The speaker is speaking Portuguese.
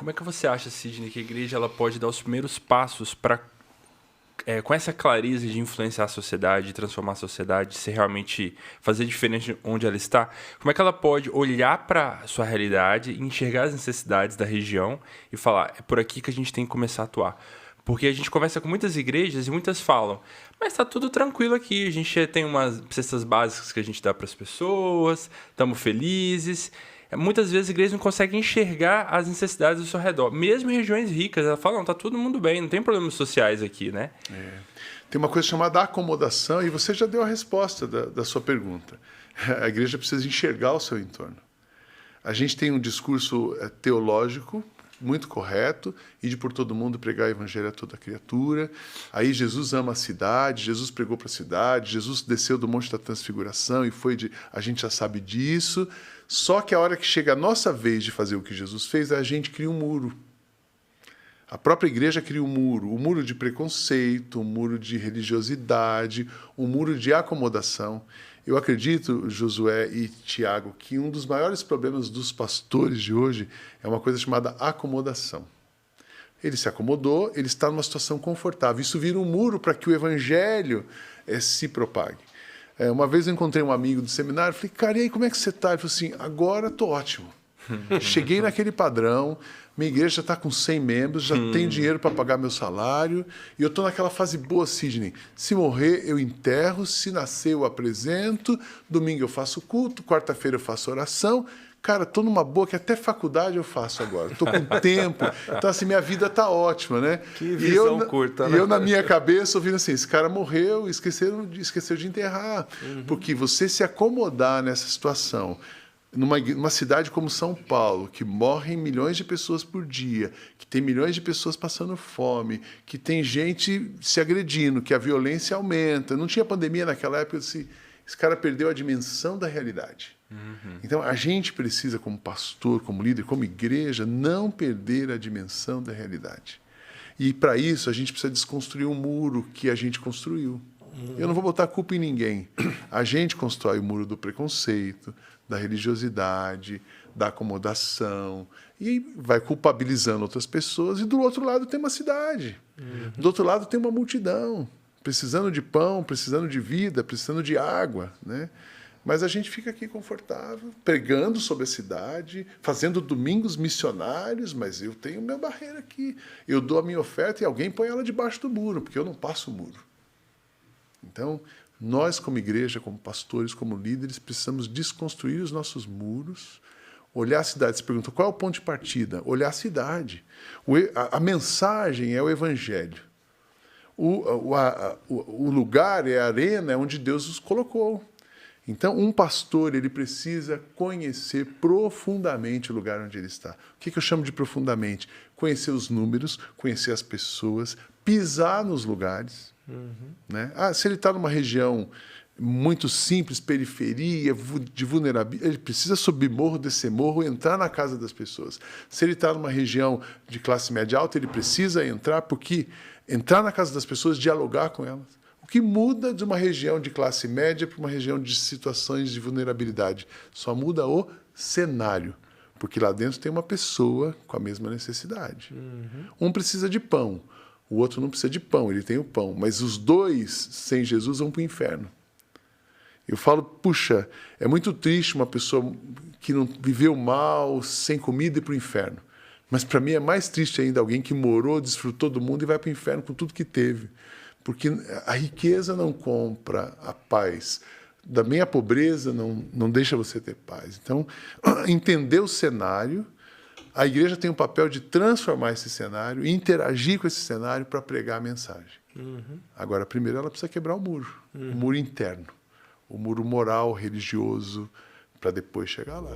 como é que você acha, Sidney, que a igreja ela pode dar os primeiros passos para, com essa clareza de influenciar a sociedade, de transformar a sociedade, de ser realmente fazer diferente onde ela está? Como é que ela pode olhar para a sua realidade, enxergar as necessidades da região e falar, é por aqui que a gente tem que começar a atuar? Porque a gente conversa com muitas igrejas e muitas falam, mas está tudo tranquilo aqui, a gente tem umas cestas básicas que a gente dá para as pessoas, estamos felizes. Muitas vezes a igreja não consegue enxergar as necessidades do seu redor. Mesmo em regiões ricas, ela fala, não, está todo mundo bem, não tem problemas sociais aqui, né? Tem uma coisa chamada acomodação, e você já deu a resposta da sua pergunta. A igreja precisa enxergar o seu entorno. A gente tem um discurso teológico muito correto, ir por todo mundo pregar o evangelho a toda criatura. Aí Jesus ama a cidade, Jesus pregou para a cidade, Jesus desceu do Monte da Transfiguração e a gente já sabe disso. Só que a hora que chega a nossa vez de fazer o que Jesus fez, a gente cria um muro. A própria igreja cria um muro de preconceito, um muro de religiosidade, um muro de acomodação. Eu acredito, Josué e Tiago, que um dos maiores problemas dos pastores de hoje é uma coisa chamada acomodação. Ele se acomodou, ele está numa situação confortável. Isso vira um muro para que o evangelho se propague. Uma vez eu encontrei um amigo do seminário, falei, cara, e aí, como é que você está? Ele falou assim, agora estou ótimo. Cheguei naquele padrão, minha igreja já está com 100 membros, já tem dinheiro para pagar meu salário, e eu estou naquela fase boa, Sidney. Se morrer, eu enterro, se nascer, eu apresento, domingo eu faço culto, quarta-feira eu faço oração. Cara, estou numa boa, que até faculdade eu faço agora. Estou com tempo. Então, assim, minha vida está ótima, né? Que visão curta, né? E eu, na minha cabeça, ouvindo assim, esse cara morreu, esqueceu de enterrar. Porque você se acomodar nessa situação, numa cidade como São Paulo, que morrem milhões de pessoas por dia, que tem milhões de pessoas passando fome, que tem gente se agredindo, que a violência aumenta. Não tinha pandemia naquela época, esse cara perdeu a dimensão da realidade. Então, a gente precisa, como pastor, como líder, como igreja, não perder a dimensão da realidade. E, para isso, a gente precisa desconstruir um muro que a gente construiu. Eu não vou botar a culpa em ninguém. A gente constrói o muro do preconceito, da religiosidade, da acomodação, e vai culpabilizando outras pessoas. E do outro lado tem uma cidade. Do outro lado tem uma multidão, precisando de pão, precisando de vida, precisando de água, né? Mas a gente fica aqui confortável, pregando sobre a cidade, fazendo domingos missionários, mas eu tenho minha barreira aqui. Eu dou a minha oferta e alguém põe ela debaixo do muro, porque eu não passo o muro. Então, nós como igreja, como pastores, como líderes, precisamos desconstruir os nossos muros, olhar a cidade. Você pergunta, qual é o ponto de partida? Olhar a cidade. A mensagem é o evangelho. O lugar é a arena onde Deus os colocou. Então, um pastor ele precisa conhecer profundamente o lugar onde ele está. O que eu chamo de profundamente? Conhecer os números, conhecer as pessoas, pisar nos lugares. Né? Se ele está numa região muito simples, periferia, de vulnerabilidade, ele precisa subir morro, descer morro, entrar na casa das pessoas. Se ele está numa região de classe média alta, ele precisa entrar na casa das pessoas, dialogar com elas. O que muda de uma região de classe média para uma região de situações de vulnerabilidade? Só muda o cenário, porque lá dentro tem uma pessoa com a mesma necessidade. Um precisa de pão, o outro não precisa de pão, ele tem o pão. Mas os dois, sem Jesus, vão para o inferno. Eu falo, puxa, é muito triste uma pessoa que não viveu mal, sem comida, ir para o inferno. Mas para mim é mais triste ainda alguém que morou, desfrutou do mundo e vai para o inferno com tudo que teve. Porque a riqueza não compra a paz. Também a pobreza não deixa você ter paz. Então, entender o cenário, a igreja tem o papel de transformar esse cenário, interagir com esse cenário para pregar a mensagem. Agora, primeiro ela precisa quebrar o muro interno, o muro moral, religioso, para depois chegar lá.